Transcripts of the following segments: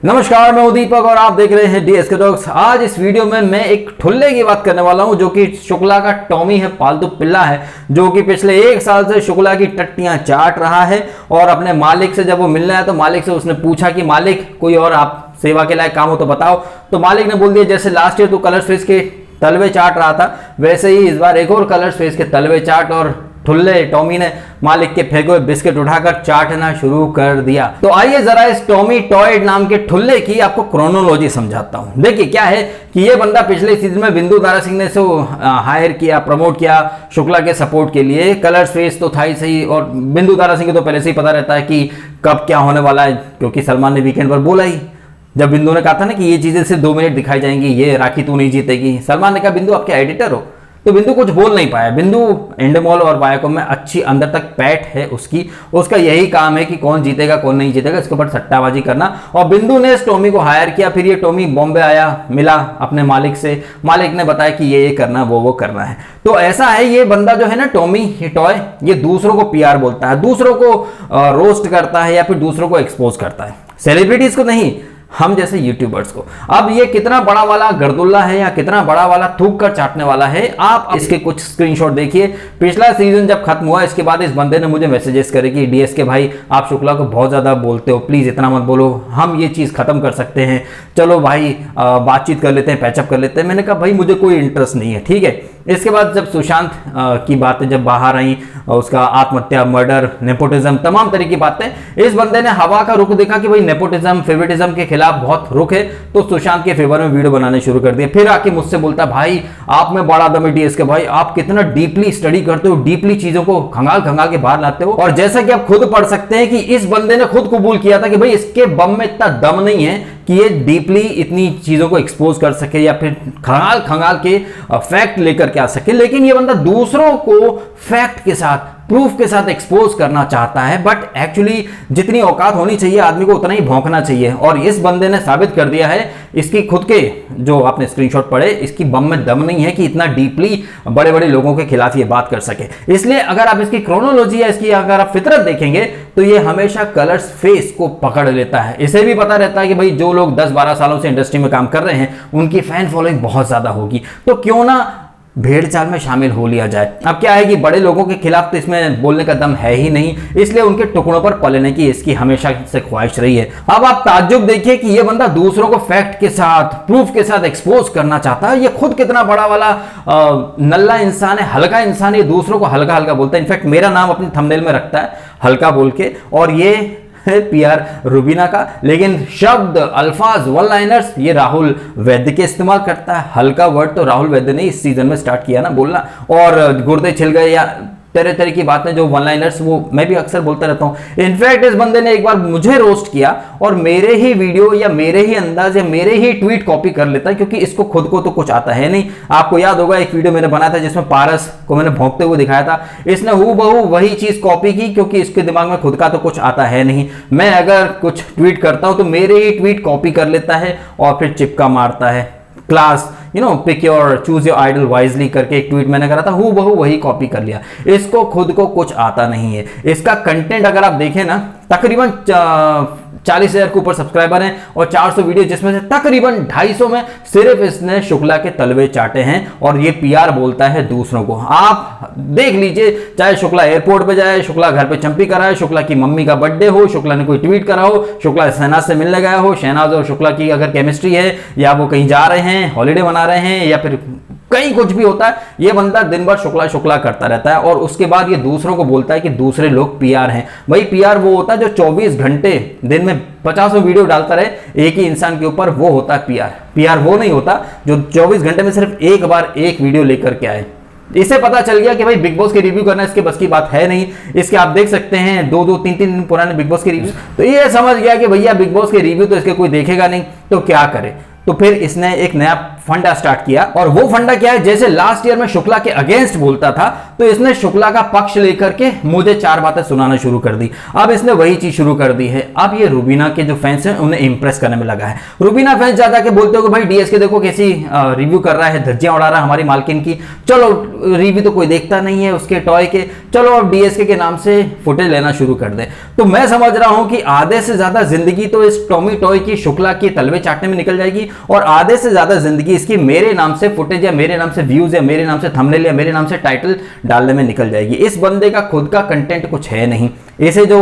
नमस्कार, मैं दीपक और आप देख रहे हैं डीएसके टॉक्स। आज इस वीडियो में मैं एक ठुल्ले की बात करने वाला हूं जो कि शुक्ला का टॉमी है, पालतू पिल्ला है, जो कि पिछले 1 साल से शुक्ला की टट्टियां चाट रहा है। और अपने मालिक से जब वो मिलने आया तो मालिक से उसने पूछा कि मालिक कोई और आप सेवा के लायक काम हो तो बताओ। तो मालिक ने बोल दिया जैसे लास्ट ईयर तो कलर्स फेस के तलवे चाट रहा था वैसे ही इस बार एक और कलर्स फेस के तलवे चाट। और ठुल्ले टॉमी ने मालिक के फेंके हुए बिस्किट उठाकर चाटना शुरू कर दिया। तो आइए जरा इस टॉमी टॉयड नाम के ठुल्ले की आपको क्रोनोलॉजी समझाता हूं। देखिए क्या है कि ये बंदा पिछले सीजन में बिंदु दारा सिंह ने इसे हायर किया, प्रमोट किया शुक्ला के सपोर्ट के लिए। कलर्स फेस तो था ही सही, और बिंदु दारा सिंह को तो पहले से ही पता रहता है कि कब क्या होने वाला है, क्योंकि सलमान ने वीकेंड पर बोला ही, जब बिंदु ने कहा था ना कि ये चीजें सिर्फ 2 मिनट दिखाई जाएंगी, ये राखी तू नहीं जीतेगी। सलमान ने कहा बिंदु आप क्या एडिटर हो, तो बिंदु कुछ बोल नहीं पाया। बिंदु एंडमॉल और वायाकॉम में अच्छी अंदर तक पैठ है उसका यही काम है कि कौन जीतेगा कौन नहीं जीतेगा, इसके ऊपर सट्टाबाजी करना। और बिंदु ने इस टॉमी को हायर किया। फिर ये टॉमी बॉम्बे आया, मिला अपने मालिक से, मालिक ने बताया कि ये करना वो करना है। तो ऐसा है ये बंदा जो है ना टॉमी, ये टॉय, ये दूसरों को पीआर बोलता है, दूसरों को रोस्ट करता है या फिर दूसरों को एक्सपोज करता है, सेलिब्रिटीज को नहीं, हम जैसे यूट्यूबर्स को। अब ये कितना बड़ा वाला गर्दुल्ला है या कितना बड़ा वाला थूक कर चाटने वाला है, आप इसके कुछ स्क्रीनशॉट देखिए। पिछला सीजन जब खत्म हुआ इसके बाद इस बंदे ने मुझे मैसेजेस करे कि डीएस के भाई आप शुक्ला को बहुत ज्यादा बोलते हो, प्लीज इतना मत बोलो, हम ये चीज खत्म कर सकते हैं, चलो भाई बातचीत कर लेते हैं, पैचअप कर लेते हैं। मैंने कहा भाई मुझे कोई इंटरेस्ट नहीं है, ठीक है। इसके बाद जब सुशांत की बातें जब बाहर आई, उसका आत्महत्या, मर्डर, नेपोटिज्म, तमाम तरह की बातें, इस बंदे ने हवा का रुख देखा कि भाई नेपोटिज्म, फेवरेटिज्म के खिलाफ बहुत रुख है, तो सुशांत के फेवर में वीडियो बनाने शुरू कर दिए। फिर आके मुझसे बोलता भाई आप में बड़ा दम है डीएस के भाई, आप कितना डीपली स्टडी करते हो, डीपली चीजों को खंगाल खंगाल के बाहर लाते हो। और जैसा कि आप खुद पढ़ सकते हैं कि इस बंदे ने खुद कबूल किया था कि भाई इसके बम में इतना दम नहीं है कि ये डीपली इतनी चीजों को एक्सपोज कर सके या फिर खंगाल खंगाल के फैक्ट लेकर के आ सके। लेकिन ये बंदा दूसरों को फैक्ट के साथ, प्रूफ के साथ एक्सपोज करना चाहता है, बट एक्चुअली जितनी औकात होनी चाहिए आदमी को उतना ही भौंकना चाहिए। और इस बंदे ने साबित कर दिया है, इसकी खुद के जो आपने स्क्रीनशॉट पढ़े, इसकी बम में दम नहीं है कि इतना डीपली बड़े बड़े लोगों के खिलाफ ये बात कर सके। इसलिए अगर आप इसकी क्रोनोलॉजी या इसकी अगर आप फितरत देखेंगे तो ये हमेशा कलर्स फेस को पकड़ लेता है। इसे भी पता रहता है कि भाई जो लोग 10-12 सालों से इंडस्ट्री में काम कर रहे हैं उनकी फैन फॉलोइंग बहुत ज्यादा होगी, तो क्यों ना भेड़ चाल में शामिल हो लिया जाए। अब क्या है कि बड़े लोगों के खिलाफ तो इसमें बोलने का दम है ही नहीं, इसलिए उनके टुकड़ों पर पलने की इसकी हमेशा से ख्वाहिश रही है। अब आप ताज्जुब देखिए कि ये बंदा दूसरों को फैक्ट के साथ, प्रूफ के साथ एक्सपोज करना चाहता है। ये खुद कितना बड़ा वाला नल्ला इंसान है, हल्का इंसान, ये दूसरों को हल्का हल्का बोलता है। इनफैक्ट मेरा नाम अपने थंबनेल में रखता है हल्का बोल के, और ये पीआर रुबीना का, लेकिन शब्द, अल्फाज, वन लाइनर्स ये राहुल वैद्य के इस्तेमाल करता है। हल्का वर्ड तो राहुल वैद्य ने इस सीजन में स्टार्ट किया ना बोलना, और गुर्दे छिल गए या तरह तरह की बातें जो वन लाइनर्स, वो मैं भी अक्सर बोलता रहता हूं। इनफैक्ट इस बंदे ने एक बार मुझे रोस्ट किया और मेरे ही वीडियो या मेरे ही अंदाज या मेरे ही ट्वीट कॉपी कर लेता है, क्योंकि इसको खुद को तो कुछ आता है नहीं। आपको याद होगा एक वीडियो मैंने बनाया था जिसमें पारस को मैंने भौंकते हुए दिखाया था, इसने हूबहू वही चीज कॉपी की, क्योंकि इसके दिमाग में खुद का तो कुछ आता है नहीं। मैं अगर कुछ ट्वीट करता हूं तो मेरे ही ट्वीट कॉपी कर लेता है और फिर चिपका मारता है। Class pick your, choose your idol wisely करके एक ट्वीट मैंने करा था, हूबहू वही कॉपी कर लिया। इसको खुद को कुछ आता नहीं है। इसका कंटेंट अगर आप देखें ना, तकरीबन 40,000 के ऊपर सब्सक्राइबर हैं और 400 वीडियो, जिसमें से तकरीबन 250 में सिर्फ इसने शुक्ला के तलवे चाटे हैं, और ये पीआर बोलता है दूसरों को। आप देख लीजिए, चाहे शुक्ला एयरपोर्ट पे जाए, शुक्ला घर पे चंपी कराए, शुक्ला की मम्मी का बर्थडे हो, शुक्ला ने कोई ट्वीट करा हो, शुक्ला शहनाज से मिलने गया हो, शहनाज और शुक्ला की अगर केमिस्ट्री है, या वो कहीं जा रहे हैं, हॉलीडे मना रहे हैं, या फिर कहीं कुछ भी होता है, ये बंदा दिन भर शुक्ला शुक्ला करता रहता है। और उसके बाद ये दूसरों को बोलता है कि दूसरे लोग पीआर हैं। भाई पीआर वो होता है जो 24 घंटे दिन में 50 वीडियो डालता रहे एक ही इंसान के ऊपर, वो होता है पीआर। पीआर वो नहीं होता जो 24 घंटे में सिर्फ एक बार एक वीडियो लेकर के आए। इसे पता चल गया कि भाई बिग बॉस के रिव्यू करना इसके बस की बात है नहीं। इसके आप देख सकते हैं 2-2, 3-3 दिन पुराने बिग बॉस के रिव्यू, तो ये समझ गया कि भैया बिग बॉस के रिव्यू तो इसके कोई देखेगा नहीं, तो क्या करे। तो फिर इसने एक नया फंडा स्टार्ट किया। और वो फंडा क्या है, जैसे लास्ट ईयर में शुक्ला के अगेंस्ट बोलता था तो इसने शुक्ला का पक्ष लेकर के मुझे 4 बातें सुनाना शुरू कर दी। अब इसने वही चीज शुरू कर दी है। अब ये रूबीना के जो फैंस हैं उन्हें इंप्रेस करने में लगा है। रूबीना फैंस ज्यादा के बोलते हो कि भाई डीएसके देखो कैसी रिव्यू कर रहा है, धज्जियां उड़ा रहा है हमारी मालकिन की, चलो रिव्यू तो कोई देखता नहीं है उसके टॉय के, चलो अब डीएसके के नाम से फुटेज लेना शुरू कर दे। तो मैं समझ रहा हूं कि आधे से ज्यादा जिंदगी तो इस टॉमी टॉय की शुक्ला की तलवे चाटने में निकल जाएगी और आधे से ज्यादा जिंदगी इसकी मेरे नाम से फुटेज या मेरे नाम से व्यूज या मेरे नाम से थंबनेल या मेरे नाम से टाइटल डालने में निकल जाएगी। इस बंदे का खुद का कंटेंट कुछ है नहीं। ऐसे जो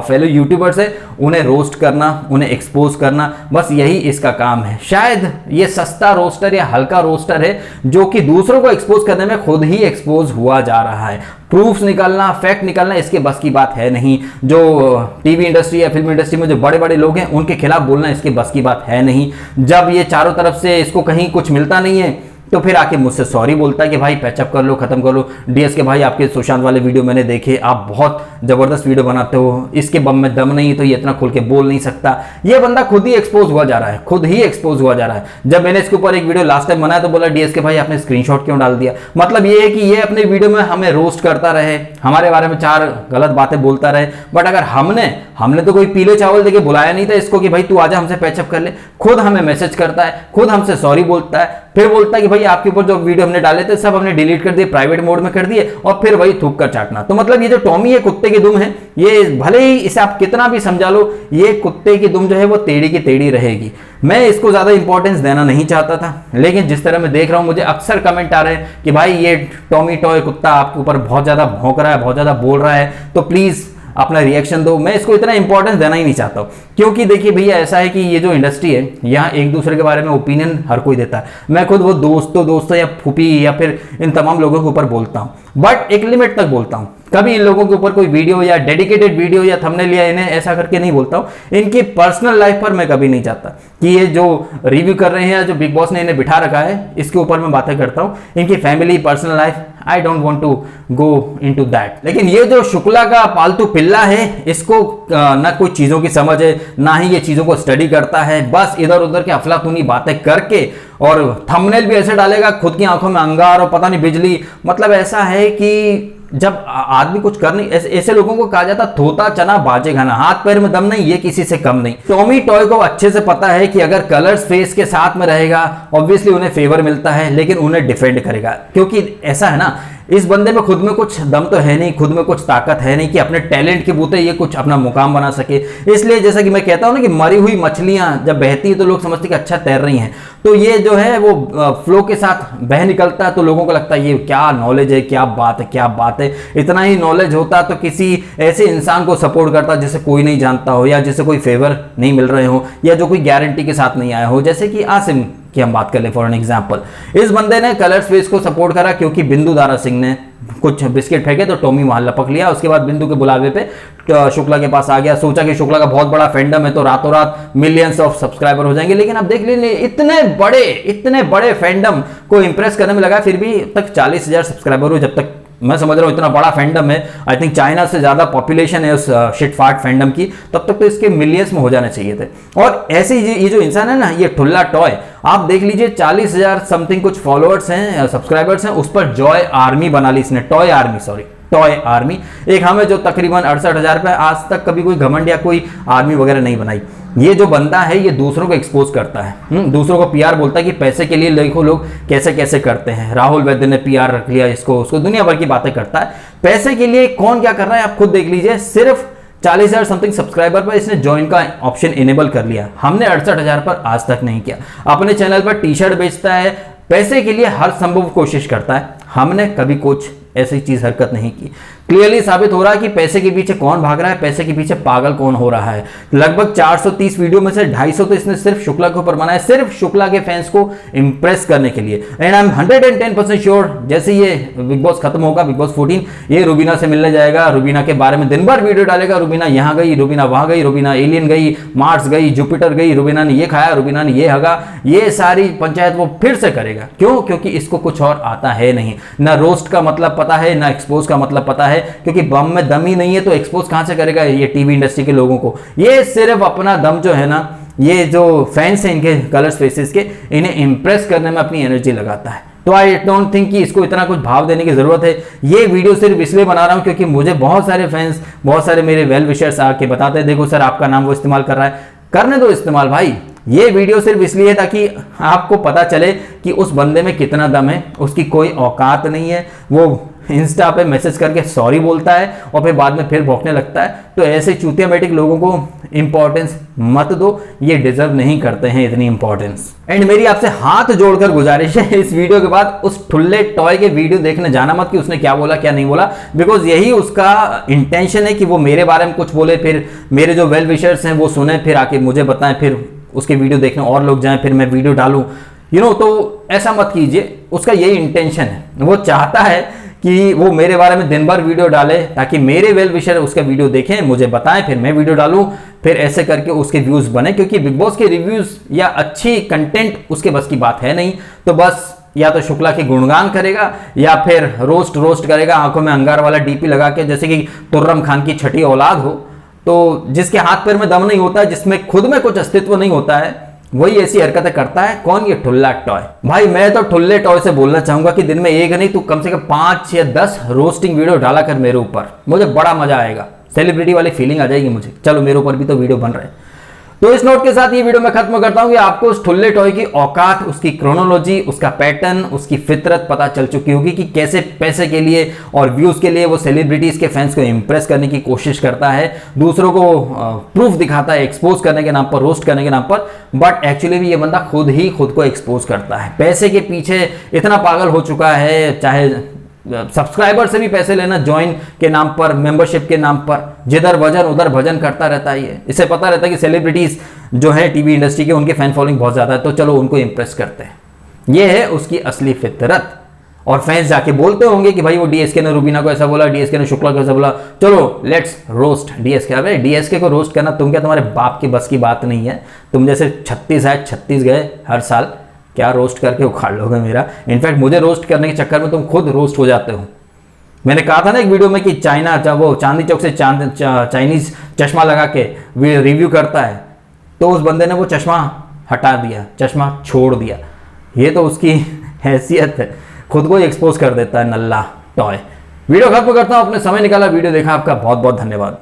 फेलो यूट्यूबर्स है उन्हें रोस्ट करना, उन्हें एक्सपोज करना, बस यही इसका काम है। शायद ये सस्ता रोस्टर या हल्का रोस्टर है जो कि दूसरों को एक्सपोज करने में खुद ही एक्सपोज हुआ जा रहा है। प्रूफ्स निकालना, फैक्ट निकालना इसके बस की बात है नहीं। जो टीवी इंडस्ट्री या फिल्म इंडस्ट्री में जो बड़े बड़े लोग हैं उनके खिलाफ बोलना इसके बस की बात है नहीं। जब ये चारों तरफ से इसको कहीं कुछ मिलता नहीं है तो फिर आके मुझसे सॉरी बोलता है कि भाई पैचअप कर लो, खत्म कर लो। डीएसके भाई आपके सुशांत वाले वीडियो मैंने देखे, आप बहुत जबरदस्त वीडियो बनाते हो, इसके बम में दम नहीं तो ये इतना खुल के बोल नहीं सकता। ये बंदा खुद ही एक्सपोज हुआ जा रहा है, खुद ही एक्सपोज हुआ जा रहा है। जब मैंने इसके ऊपर एक वीडियो लास्ट टाइम बनाया तो बोला डीएसके भाई आपने स्क्रीनशॉट क्यों डाल दिया। मतलब ये है कि ये अपने वीडियो में हमें रोस्ट करता रहे, हमारे बारे में 4 गलत बातें बोलता रहे, बट अगर हमने तो कोई पीले चावल देके बुलाया नहीं था इसको कि भाई तू आजा हमसे पैचअप कर ले। खुद हमें मैसेज करता है, खुद हमसे सॉरी बोलता है, फिर बोलता है कि भाई आपके ऊपर जो वीडियो हमने डाले थे सब हमने डिलीट कर दिए, प्राइवेट मोड में कर दिए, और फिर वही थूक कर चाटना। तो मतलब ये जो टॉमी है कुत्ते की दुम है, ये भले ही इसे आप कितना भी समझा लो, ये कुत्ते की दुम जो है वो टेढ़ी की टेढ़ी रहेगी। मैं इसको ज्यादा इंपॉर्टेंस देना नहीं चाहता था, लेकिन जिस तरह मैं देख रहा हूं मुझे अक्सर कमेंट आ रहे हैं कि भाई ये टॉमी टॉय कुत्ता आपके ऊपर बहुत ज्यादा भौंक रहा है, बहुत ज्यादा बोल रहा है, तो प्लीज अपना रिएक्शन दो। मैं इसको इतना इंपॉर्टेंस देना ही नहीं चाहता हूं, क्योंकि देखिए भैया ऐसा है कि ये जो इंडस्ट्री है यहाँ एक दूसरे के बारे में ओपिनियन हर कोई देता है। मैं खुद वो दोस्तों या फूफी या फिर इन तमाम लोगों के ऊपर बोलता हूँ, बट एक लिमिट तक बोलता हूँ। कभी इन लोगों के ऊपर कोई वीडियो या डेडिकेटेड वीडियो या थंबनेल या इन्हें ऐसा करके नहीं बोलता हूँ। इनकी पर्सनल लाइफ पर मैं कभी नहीं चाहता कि ये जो रिव्यू कर रहे हैं या जो बिग बॉस ने इन्हें बिठा रखा है इसके ऊपर मैं बातें करता हूँ। इनकी family, personal life, I don't want to go into that. लेकिन ये जो शुक्ला का पालतू पिल्ला है, इसको ना कोई चीजों की समझ है, ना ही ये चीजों को स्टडी करता है। बस इधर उधर के अफलातूनी बातें करके और थंबनेल भी ऐसे डालेगा, खुद की आंखों में अंगार और पता नहीं बिजली। मतलब ऐसा है कि जब आदमी कुछ कर नहीं, ऐसे लोगों को कहा जाता थोता चना बाजे खाना, हाथ पैर में दम नहीं, ये किसी से कम नहीं। टॉमी टॉय को अच्छे से पता है कि अगर कलर्स फेस के साथ में रहेगा ऑब्वियसली उन्हें फेवर मिलता है, लेकिन उन्हें डिफेंड करेगा। क्योंकि ऐसा है ना, इस बंदे में खुद में कुछ दम तो है नहीं, खुद में कुछ ताकत है नहीं कि अपने टैलेंट के बूते ये कुछ अपना मुकाम बना सके। इसलिए जैसा कि मैं कहता हूं ना कि मरी हुई मछलियां जब बहती है तो लोग समझते कि अच्छा तैर रही हैं, तो ये जो है वो फ्लो के साथ बह निकलता है, तो लोगों को लगता है ये क्या नॉलेज है, क्या बात है, क्या बात है। इतना ही नॉलेज होता तो किसी ऐसे इंसान को सपोर्ट करता जिसे कोई नहीं जानता हो, या जिसे कोई फेवर नहीं मिल रहे हो, या जो कोई गारंटी के साथ नहीं आया हो, जैसे कि आसिम की हम बात कर ले फॉर एन एग्जाम्पल। इस बंदे ने कलर्स फेस को सपोर्ट करा क्योंकि बिंदु दारा सिंह ने कुछ बिस्किट फेंके तो टॉमी वहां लपक लिया। उसके बाद बिंदु के बुलावे पे शुक्ला के पास आ गया, सोचा कि शुक्ला का बहुत बड़ा फैंडम है तो रातों रात मिलियंस ऑफ सब्सक्राइबर हो जाएंगे। लेकिन अब देख लीजिए इतने बड़े फैंडम को इंप्रेस करने में लगा, फिर भी तक 40,000 सब्सक्राइबर हो। जब तक मैं समझ रहा हूँ इतना बड़ा फैंडम है, आई थिंक चाइना से ज्यादा पॉपुलेशन है उस शिट फाट फैंडम की, तब तक तो इसके मिलियंस में हो जाने चाहिए थे। और ऐसे ये जो इंसान है ना, ये ठुल्ला टॉय, आप देख लीजिए 40,000 समथिंग कुछ फॉलोअर्स हैं, सब्सक्राइबर्स हैं, उस पर जॉय आर्मी बना ली इसने, टॉय आर्मी। एक हमें जो तकरीबन 68,000 पे, आज तक कभी कोई घमंड या कोई आर्मी वगैरह नहीं बनाई। ये जो बंदा है ये दूसरों को एक्सपोज करता है, दूसरों को पीआर बोलता है कि पैसे के लिए देखो लोग कैसे कैसे करते हैं। राहुल वैद्य ने पीआर रख लिया इसको, उसको दुनिया भर की बातें करता है। पैसे के लिए कौन क्या कर रहा है आप खुद देख लीजिए। सिर्फ 40,000 समथिंग सब्सक्राइबर पर इसने ज्वाइन का ऑप्शन इनेबल कर लिया। हमने 68,000 पर आज तक नहीं किया। अपने चैनल पर टी शर्ट बेचता है, पैसे के लिए हर संभव कोशिश करता है। हमने कभी कुछ ऐसी चीज हरकत नहीं की। क्लियरली साबित हो रहा है कि पैसे के पीछे कौन भाग रहा है, पैसे के पीछे पागल कौन हो रहा है। लगभग 430 वीडियो में से 250 तो इसने सिर्फ शुक्ला के ऊपर बनाया, सिर्फ शुक्ला के फैंस को इंप्रेस करने के लिए। एंड आई एम 110% श्योर जैसे ये बिग बॉस खत्म होगा, बिग बॉस 14, ये रुबीना से मिलने जाएगा, रुबीना के बारे में दिन भर वीडियो डालेगा। रुबीना यहाँ गई, रुबीना वहां गई, रुबीना एलियन गई, मार्स गई, जुपिटर गई, रुबीना ने ये खाया, रुबीना ने ये हगा, ये सारी पंचायत वो फिर से करेगा। क्यों? क्योंकि इसको कुछ और आता है नहीं, ना रोस्ट का मतलब पता है, ना एक्सपोज का मतलब पता है। क्योंकि बम में दम ही नहीं है तो एक्सपोज कहां से करेगा ये टीवी इंडस्ट्री के लोगों को। ये सिर्फ अपना दम जो है ना ये जो फैंस हैं इनके कलर्स फेसेस के, इन्हें इंप्रेस करने में अपनी एनर्जी लगाता है। तो आई डोंट थिंक कि इसको इतना कुछ भाव देने की जरूरत है। ये वीडियो सिर्फ इसलिए बना रहा हूँ क्योंकि मुझे बहुत सारे फैंस, बहुत सारे मेरे वेल विशर्स आके बताते हैं देखो सर आपका नाम वो इस्तेमाल कर रहा है। करने दो इस्तेमाल भाई। ये वीडियो सिर्फ इसलिए है ताकि आपको पता चले कि उस बंदे में कितना दम है, उसकी कोई औकात नहीं है। वो इंस्टा पे मैसेज करके सॉरी बोलता है और फिर बाद में फिर भौंकने लगता है। तो ऐसे चूतिया मेटिक लोगों को इंपॉर्टेंस मत दो, ये डिजर्व नहीं करते हैं इतनी इंपॉर्टेंस। एंड मेरी आपसे हाथ जोड़कर गुजारिश है, इस वीडियो के बाद उस ठुल्ले टॉय के वीडियो देखने जाना मत कि उसने क्या बोला क्या नहीं बोला, बिकॉज यही उसका इंटेंशन है कि वो मेरे बारे में कुछ बोले, फिर मेरे जो वेल विशर्स हैं वो सुने, फिर आके मुझे बताएं, फिर उसके वीडियो देखने और लोग जाएं, फिर मैं वीडियो डालूं, तो ऐसा मत कीजिए। उसका यही इंटेंशन है, वो चाहता है कि वो मेरे बारे में दिन भर वीडियो डाले ताकि मेरे वेल विशर उसका वीडियो देखें, मुझे बताएं, फिर मैं वीडियो डालूं, फिर ऐसे करके उसके व्यूज बने। क्योंकि बिग बॉस के रिव्यूज या अच्छी कंटेंट उसके बस की बात है नहीं, तो बस या तो शुक्ला के गुणगान करेगा या फिर रोस्ट करेगा, आंखों में अंगार वाला डीपी लगा के, जैसे कि तुर्रम खान की छठी औलाद हो। तो जिसके हाथ पैर में दम नहीं होता, जिसमें खुद में कुछ अस्तित्व नहीं होता है, वही ऐसी हरकतें करता है। कौन? ये ठुल्ला टॉय। भाई मैं तो ठुल्ले टॉय से बोलना चाहूंगा कि दिन में एक नहीं, तू कम से कम 5 या 10 रोस्टिंग वीडियो डाला कर मेरे ऊपर, मुझे बड़ा मजा आएगा, सेलिब्रिटी वाली फीलिंग आ जाएगी मुझे। चलो मेरे ऊपर भी तो वीडियो बन रहे हैं। तो इस नोट के साथ ये वीडियो मैं खत्म करता हूं कि आपको उस ठुल्ले टॉय की औकात, उसकी क्रोनोलॉजी, उसका पैटर्न, उसकी फितरत पता चल चुकी होगी कि कैसे पैसे के लिए और व्यूज के लिए वो सेलिब्रिटीज के फैंस को इंप्रेस करने की कोशिश करता है, दूसरों को प्रूफ दिखाता है एक्सपोज करने के नाम पर, रोस्ट करने के नाम पर, बट एक्चुअली भी ये बंदा खुद ही खुद को एक्सपोज करता है। पैसे के पीछे इतना पागल हो चुका है, चाहे सब्सक्राइबर से भी पैसे लेना ज्वाइन के नाम पर, मेंबरशिप के नाम पर, जिधर वजन उधर भजन करता रहता है। ये इसे पता रहता है कि सेलिब्रिटीज जो है टीवी इंडस्ट्री के, उनके फैन फॉलोइंग बहुत ज्यादा है, तो चलो उनको इंप्रेस करते हैं। ये है उसकी असली फितरत। और फैंस जाके बोलते होंगे कि भाई वो डीएसके ने रुबीना को ऐसा बोला, डीएसके ने शुक्ला को ऐसा बोला, चलो लेट्स रोस्ट डीएसके। अबे डीएसके को रोस्ट करना तुम क्या, तुम्हारे बाप की बस की बात नहीं है। तुम जैसे 36 गए हर साल, क्या रोस्ट करके उखाड़ लोगे मेरा। इनफैक्ट मुझे रोस्ट करने के चक्कर में तुम खुद रोस्ट हो जाते हो। मैंने कहा था ना एक वीडियो में कि चाइना, वो चांदनी चौक से चाइनीज चश्मा लगा के रिव्यू करता है, तो उस बंदे ने वो चश्मा हटा दिया, चश्मा छोड़ दिया। ये तो उसकी हैसियत है, खुद को ही एक्सपोज कर देता है नल्ला टॉय। वीडियो खत्म करता हूं, अपने समय निकाला, वीडियो देखा, आपका बहुत बहुत धन्यवाद।